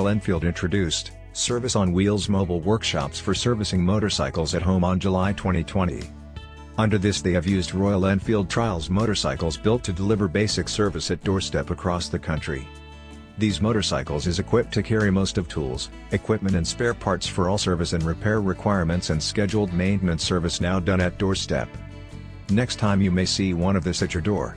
Royal Enfield introduced Service on Wheels mobile workshops for servicing motorcycles at home on July 2020. Under this they have used Royal Enfield Trials motorcycles built to deliver basic service at doorstep across the country. These motorcycles is equipped to carry most of tools, equipment and spare parts for all service and repair requirements and scheduled maintenance service now done at doorstep. Next time you may see one of this at your door.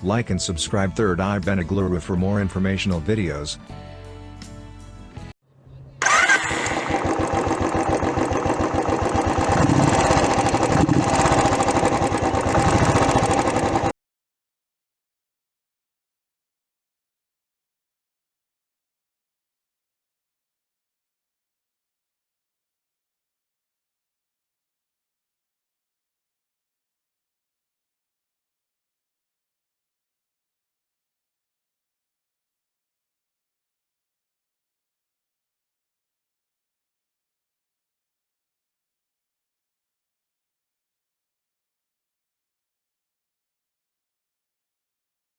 Like and subscribe Third Eye Benaghluru for more informational videos.